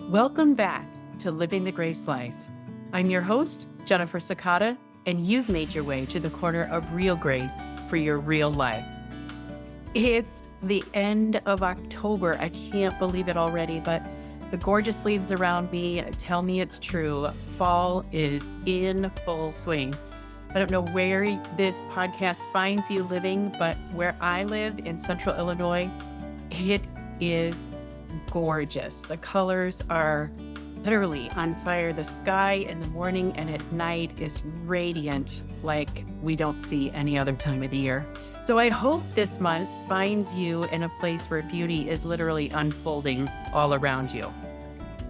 Welcome back to Living the Grace Life. I'm your host, Jennifer Sakata, and you've made your way to the corner of real grace for your real life. It's the end of October. I can't believe it already, but the gorgeous leaves around me tell me it's true. Fall is in full swing. I don't know where this podcast finds you living, but where I live in central Illinois, it is gorgeous. The colors are literally on fire. The sky in the morning and at night is radiant like we don't see any other time of the year. So I hope this month finds you in a place where beauty is literally unfolding all around you.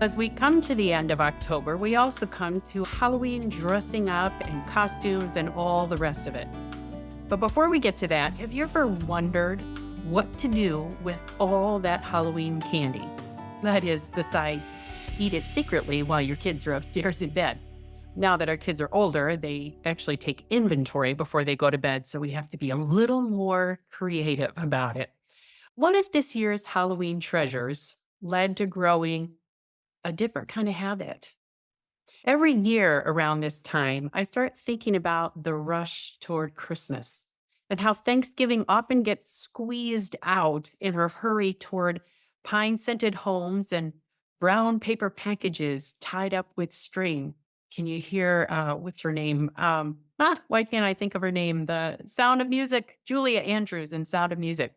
As we come to the end of October, we also come to Halloween dressing up and costumes and all the rest of it. But before we get to that, have you ever wondered what to do with all that Halloween candy? That is, besides eat it secretly while your kids are upstairs in bed. Now that our kids are older, they actually take inventory before they go to bed, so we have to be a little more creative about it. What if this year's Halloween treasures led to growing a different kind of habit? Every year around this time, I start thinking about the rush toward Christmas and how Thanksgiving often gets squeezed out in a hurry toward pine-scented homes and brown paper packages tied up with string. Can you hear, what's her name? Why can't I think of her name? The Sound of Music, Julia Andrews in Sound of Music.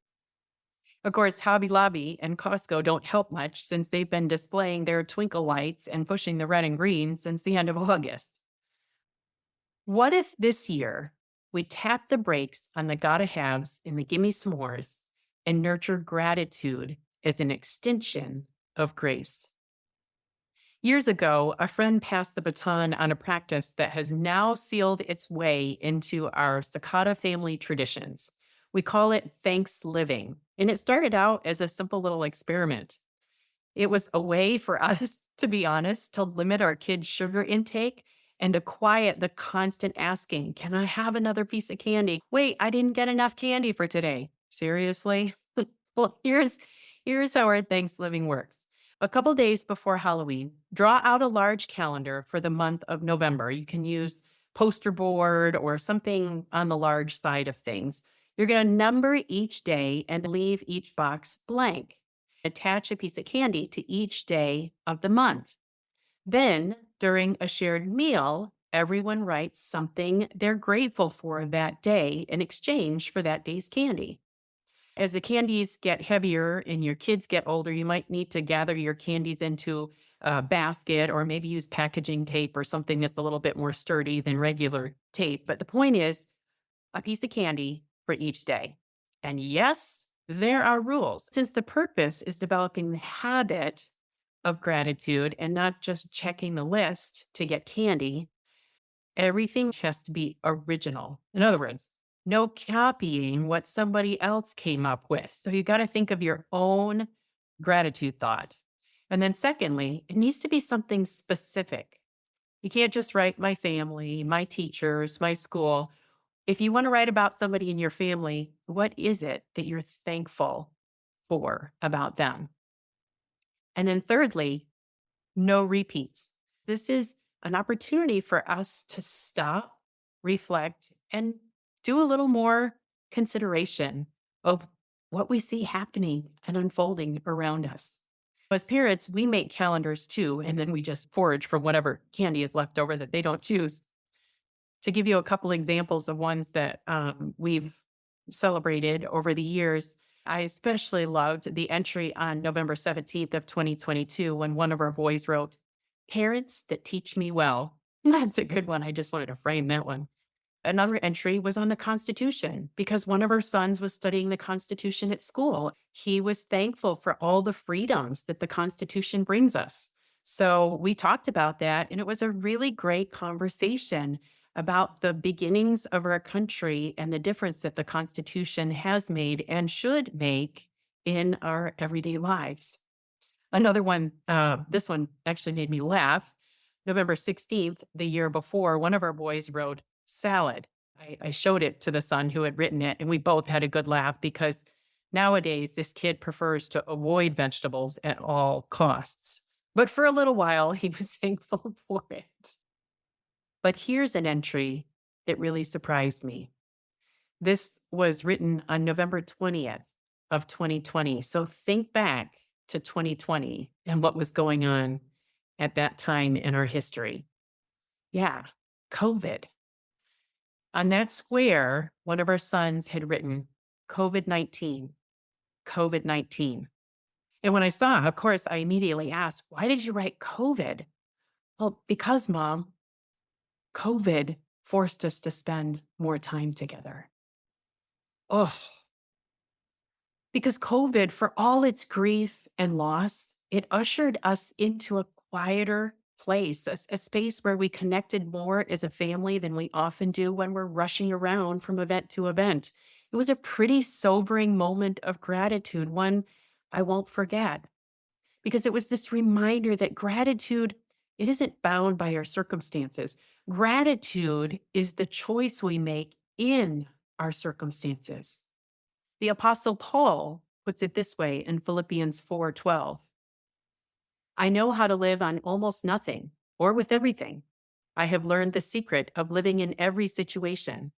Of course, Hobby Lobby and Costco don't help much since they've been displaying their twinkle lights and pushing the red and green since the end of August. What if this year we tap the brakes on the gotta haves and the gimme s'mores and nurture gratitude as an extension of grace? Years ago, a friend passed the baton on a practice that has now sealed its way into our Sakata family traditions. We call it Thanks Living, and it started out as a simple little experiment. It was a way for us, to be honest, to limit our kids' sugar intake and to quiet the constant asking, can I have another piece of candy? Wait, I didn't get enough candy for today. Seriously? Well, here's how our Thanksgiving works. A couple days before Halloween, draw out a large calendar for the month of November. You can use poster board or something on the large side of things. You're going to number each day and leave each box blank. Attach a piece of candy to each day of the month. Then, during a shared meal, everyone writes something they're grateful for that day in exchange for that day's candy. As the candies get heavier and your kids get older, you might need to gather your candies into a basket or maybe use packaging tape or something that's a little bit more sturdy than regular tape. But the point is, a piece of candy for each day. And yes, there are rules. Since the purpose is developing the habit of gratitude and not just checking the list to get candy, everything has to be original. In other words, no copying what somebody else came up with. So you got to think of your own gratitude thought. And then secondly, it needs to be something specific. You can't just write my family, my teachers, my school. If you want to write about somebody in your family, what is it that you're thankful for about them? And then thirdly, no repeats. This is an opportunity for us to stop, reflect, and do a little more consideration of what we see happening and unfolding around us. As parents, we make calendars too, and then we just forage for whatever candy is left over that they don't choose. To give you a couple examples of ones that we've celebrated over the years, I especially loved the entry on November 17th of 2022 when one of our boys wrote, "Parents that teach me well." That's a good one. I just wanted to frame that one. Another entry was on the Constitution because one of our sons was studying the Constitution at school. He was thankful for all the freedoms that the Constitution brings us. So we talked about that, and it was a really great conversation about the beginnings of our country and the difference that the Constitution has made and should make in our everyday lives. Another one, this one actually made me laugh. November 16th, the year before, one of our boys wrote salad. I showed it to the son who had written it, and we both had a good laugh because nowadays this kid prefers to avoid vegetables at all costs. But for a little while, he was thankful for it. But here's an entry that really surprised me. This was written on November 20th of 2020. So think back to 2020 and what was going on at that time in our history. Yeah, COVID. On that square, one of our sons had written COVID 19, COVID 19. And when I saw, of course, I immediately asked, why did you write COVID? Well, because, Mom, COVID forced us to spend more time together. Oh, because COVID, for all its grief and loss, it ushered us into a quieter place, a space where we connected more as a family than we often do when we're rushing around from event to event. It was a pretty sobering moment of gratitude, one I won't forget, because it was this reminder that gratitude, it isn't bound by our circumstances. Gratitude is the choice we make in our circumstances. The Apostle Paul puts it this way in Philippians 4:12. I know how to live on almost nothing or with everything. I have learned the secret of living in every situation,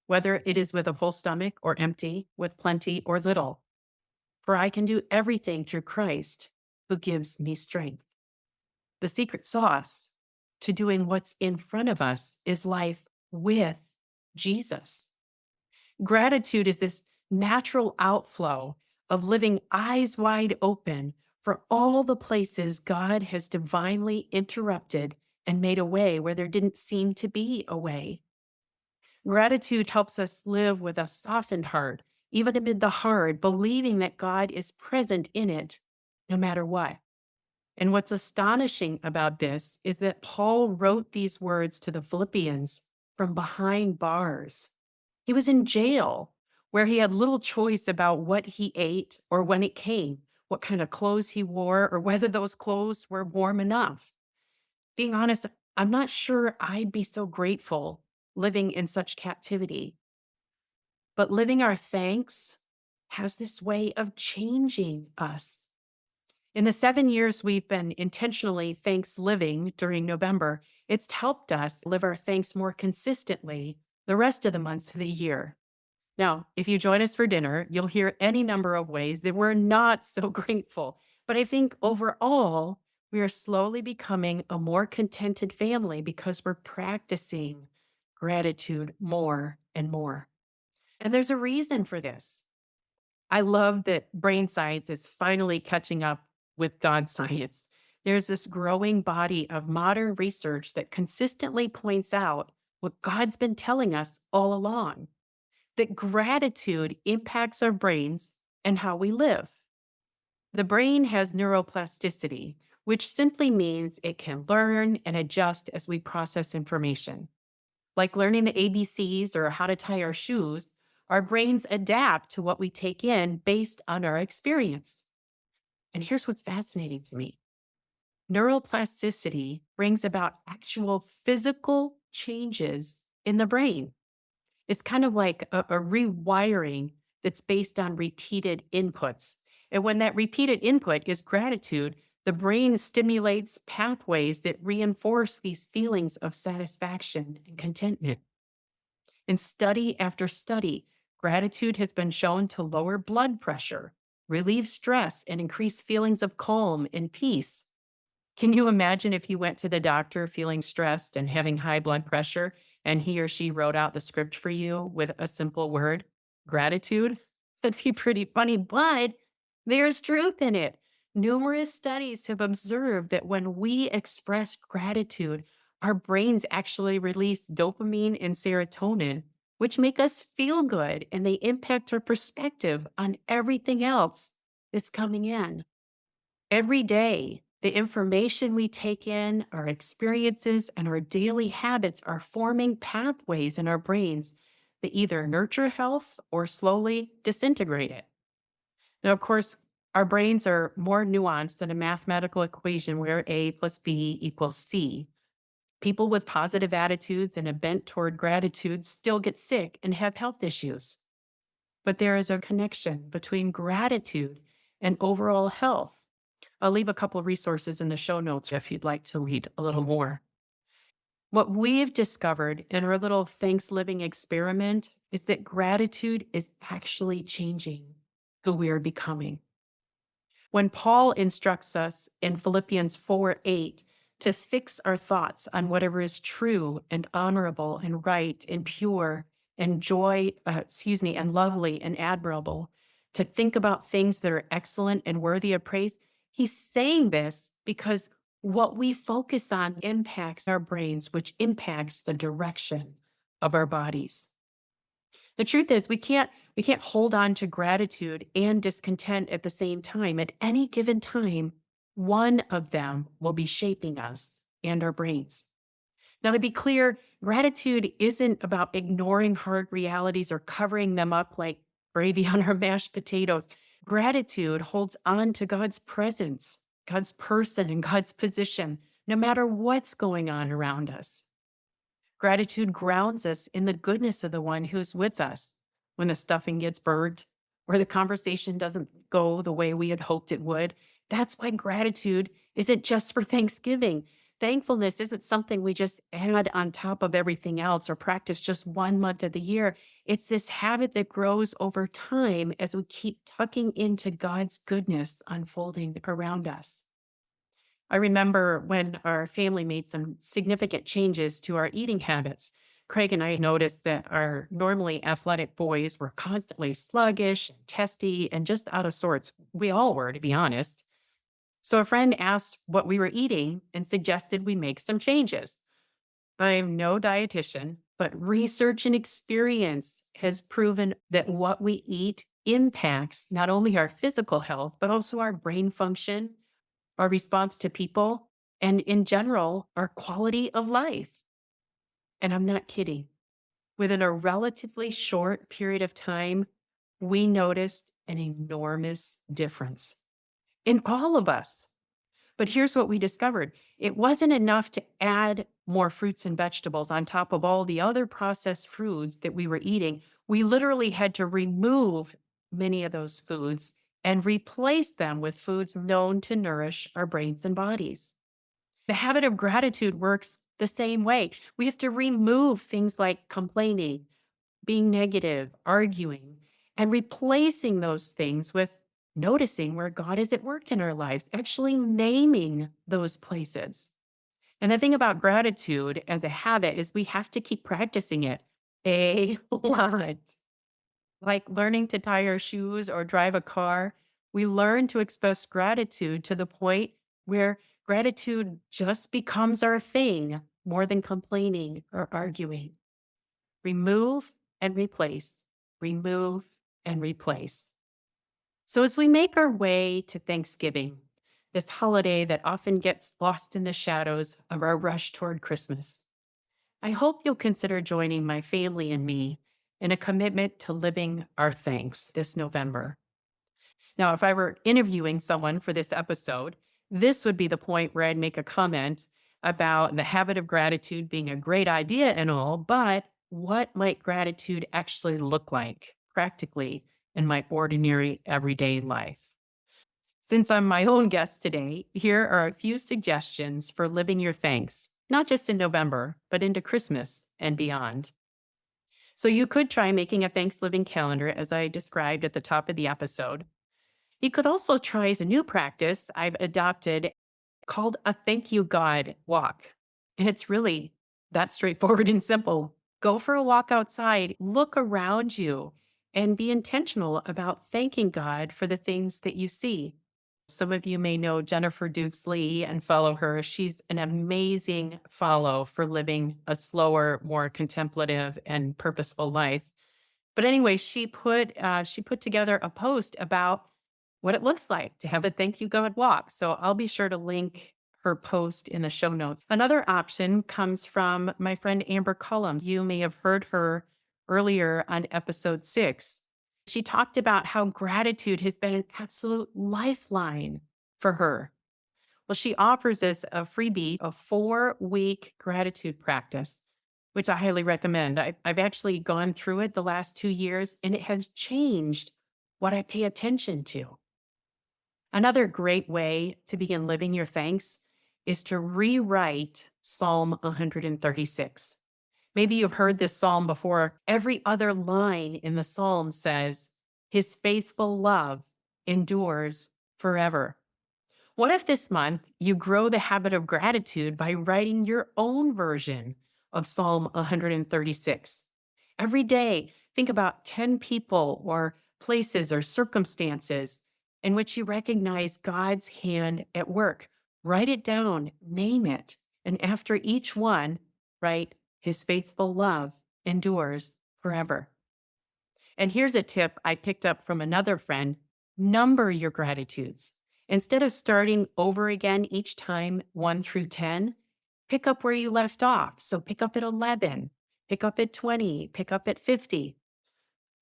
whether it is with a full stomach or empty, with plenty or little. For I can do everything through Christ who gives me strength. The secret sauce to doing what's in front of us is life with Jesus. Gratitude is this natural outflow of living eyes wide open for all the places God has divinely interrupted and made a way where there didn't seem to be a way. Gratitude helps us live with a softened heart, even amid the hard, believing that God is present in it no matter what. And what's astonishing about this is that Paul wrote these words to the Philippians from behind bars. He was in jail where he had little choice about what he ate or when it came, what kind of clothes he wore, or whether those clothes were warm enough. Being honest, I'm not sure I'd be so grateful living in such captivity. But living our thanks has this way of changing us. In the 7 years we've been intentionally thanks living during November, it's helped us live our thanks more consistently the rest of the months of the year. Now, if you join us for dinner, you'll hear any number of ways that we're not so grateful. But I think overall, we are slowly becoming a more contented family because we're practicing gratitude more and more. And there's a reason for this. I love that brain science is finally catching up with dog science. There's this growing body of modern research that consistently points out what God's been telling us all along, that gratitude impacts our brains and how we live. The brain has neuroplasticity, which simply means it can learn and adjust as we process information. Like learning the ABCs or how to tie our shoes, our brains adapt to what we take in based on our experience. And here's what's fascinating to me. Neuroplasticity brings about actual physical changes in the brain. It's kind of like a rewiring that's based on repeated inputs. And when that repeated input is gratitude, the brain stimulates pathways that reinforce these feelings of satisfaction and contentment. In study after study, gratitude has been shown to lower blood pressure, relieve stress, and increase feelings of calm and peace. Can you imagine if you went to the doctor feeling stressed and having high blood pressure, and he or she wrote out the script for you with a simple word, gratitude? That'd be pretty funny, but there's truth in it. Numerous studies have observed that when we express gratitude, our brains actually release dopamine and serotonin, which make us feel good, and they impact our perspective on everything else that's coming in. Every day, the information we take in, our experiences, and our daily habits are forming pathways in our brains that either nurture health or slowly disintegrate it. Now, of course, our brains are more nuanced than a mathematical equation where A plus B equals C. People with positive attitudes and a bent toward gratitude still get sick and have health issues. But there is a connection between gratitude and overall health. I'll leave a couple resources in the show notes if you'd like to read a little more. What we've discovered in our little Thanksgiving experiment is that gratitude is actually changing who we are becoming. When Paul instructs us in Philippians 4:8 to fix our thoughts on whatever is true and honorable and right and pure and and lovely and admirable, to think about things that are excellent and worthy of praise, he's saying this because what we focus on impacts our brains, which impacts the direction of our bodies. The truth is we can't hold on to gratitude and discontent at the same time. At any given time, one of them will be shaping us and our brains. Now, to be clear, gratitude isn't about ignoring hard realities or covering them up like gravy on our mashed potatoes. Gratitude holds on to God's presence, God's person, and God's position, no matter what's going on around us. Gratitude grounds us in the goodness of the one who's with us when the stuffing gets burnt or the conversation doesn't go the way we had hoped it would. That's why gratitude isn't just for Thanksgiving. Thankfulness isn't something we just add on top of everything else or practice just 1 month of the year. It's this habit that grows over time as we keep tucking into God's goodness unfolding around us. I remember when our family made some significant changes to our eating habits. Craig and I noticed that our normally athletic boys were constantly sluggish, testy, and just out of sorts. We all were, to be honest. So a friend asked what we were eating and suggested we make some changes. I'm no dietitian, but research and experience has proven that what we eat impacts not only our physical health, but also our brain function, our response to people, and in general, our quality of life. And I'm not kidding. Within a relatively short period of time, we noticed an enormous difference in all of us. But here's what we discovered: it wasn't enough to add more fruits and vegetables on top of all the other processed foods that we were eating. We literally had to remove many of those foods and replace them with foods known to nourish our brains and bodies. The habit of gratitude works the same way. We have to remove things like complaining, being negative, arguing, and replacing those things with noticing where God is at work in our lives, actually naming those places. And the thing about gratitude as a habit is we have to keep practicing it a lot. Like learning to tie our shoes or drive a car, we learn to express gratitude to the point where gratitude just becomes our thing more than complaining or arguing. Remove and replace, remove and replace. So, as we make our way to Thanksgiving, this holiday that often gets lost in the shadows of our rush toward Christmas, I hope you'll consider joining my family and me in a commitment to living our thanks this November. Now, if I were interviewing someone for this episode, this would be the point where I'd make a comment about the habit of gratitude being a great idea and all, but what might gratitude actually look like practically in my ordinary everyday life? Since I'm my own guest today, here are a few suggestions for living your thanks, not just in November, but into Christmas and beyond. So you could try making a Thanksgiving calendar, as I described at the top of the episode. You could also try a new practice I've adopted called a thank you God walk. And it's really that straightforward and simple. Go for a walk outside, look around you, and be intentional about thanking God for the things that you see. Some of you may know Jennifer Lee and follow her. She's an amazing follow for living a slower, more contemplative and purposeful life. But anyway, she put together a post about what it looks like to have a thank you God walk. So I'll be sure to link her post in the show notes. Another option comes from my friend Amber Cullum. You may have heard her earlier on episode 6. She talked about how gratitude has been an absolute lifeline for her. Well, she offers us a freebie, a 4-week gratitude practice, which I highly recommend. I've actually gone through it the last 2 years, and it has changed what I pay attention to. Another great way to begin living your thanks is to rewrite Psalm 136. Maybe you've heard this psalm before. Every other line in the psalm says, His faithful love endures forever. What if this month you grow the habit of gratitude by writing your own version of Psalm 136? Every day, think about 10 people or places or circumstances in which you recognize God's hand at work. Write it down, name it, and after each one, write, His faithful love endures forever. And here's a tip I picked up from another friend: number your gratitudes. Instead of starting over again each time, 1 through 10, pick up where you left off. So pick up at 11, pick up at 20, pick up at 50.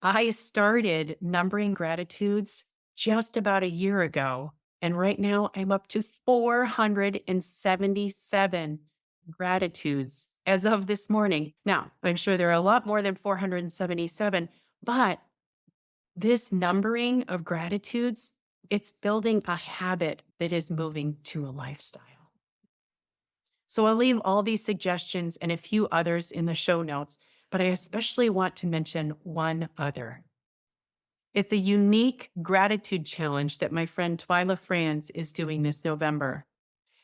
I started numbering gratitudes just about a year ago. And right now I'm up to 477 gratitudes as of this morning. Now, I'm sure there are a lot more than 477, but this numbering of gratitudes, it's building a habit that is moving to a lifestyle. So I'll leave all these suggestions and a few others in the show notes, but I especially want to mention one other. It's a unique gratitude challenge that my friend Twyla Franz is doing this November.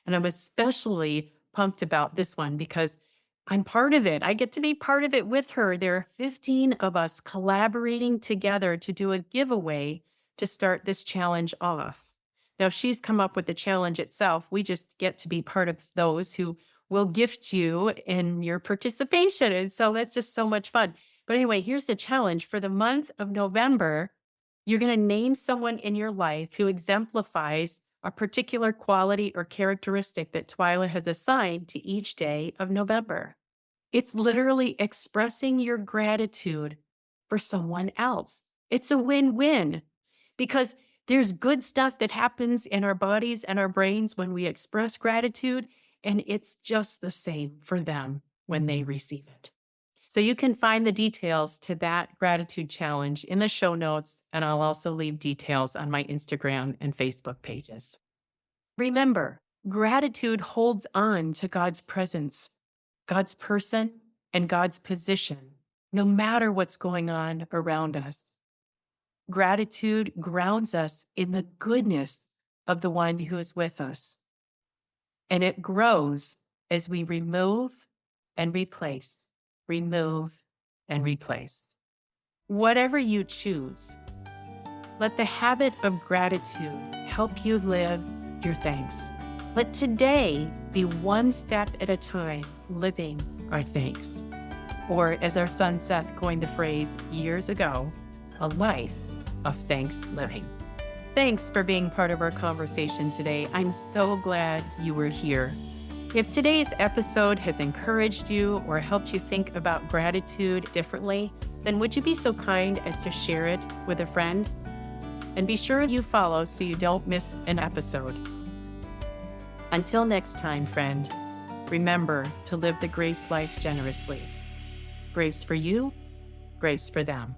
And I'm especially pumped about this one because I'm part of it. I get to be part of it with her. There are 15 of us collaborating together to do a giveaway to start this challenge off. Now, she's come up with the challenge itself. We just get to be part of those who will gift you in your participation. And so that's just so much fun. But anyway, here's the challenge. For the month of November, you're going to name someone in your life who exemplifies a particular quality or characteristic that Twyla has assigned to each day of November. It's literally expressing your gratitude for someone else. It's a win-win because there's good stuff that happens in our bodies and our brains when we express gratitude, and it's just the same for them when they receive it. So you can find the details to that gratitude challenge in the show notes, and I'll also leave details on my Instagram and Facebook pages. Remember, gratitude holds on to God's presence, God's person, and God's position, no matter what's going on around us. Gratitude grounds us in the goodness of the one who is with us. And it grows as we remove and replace. Whatever you choose, let the habit of gratitude help you live your thanks. Let today be one step at a time living our thanks. Or as our son Seth coined the phrase years ago, a life of thanks living. Thanks for being part of our conversation today. I'm so glad you were here. If today's episode has encouraged you or helped you think about gratitude differently, then would you be so kind as to share it with a friend? And be sure you follow so you don't miss an episode. Until next time, friend, remember to live the grace life generously. Grace for you, grace for them.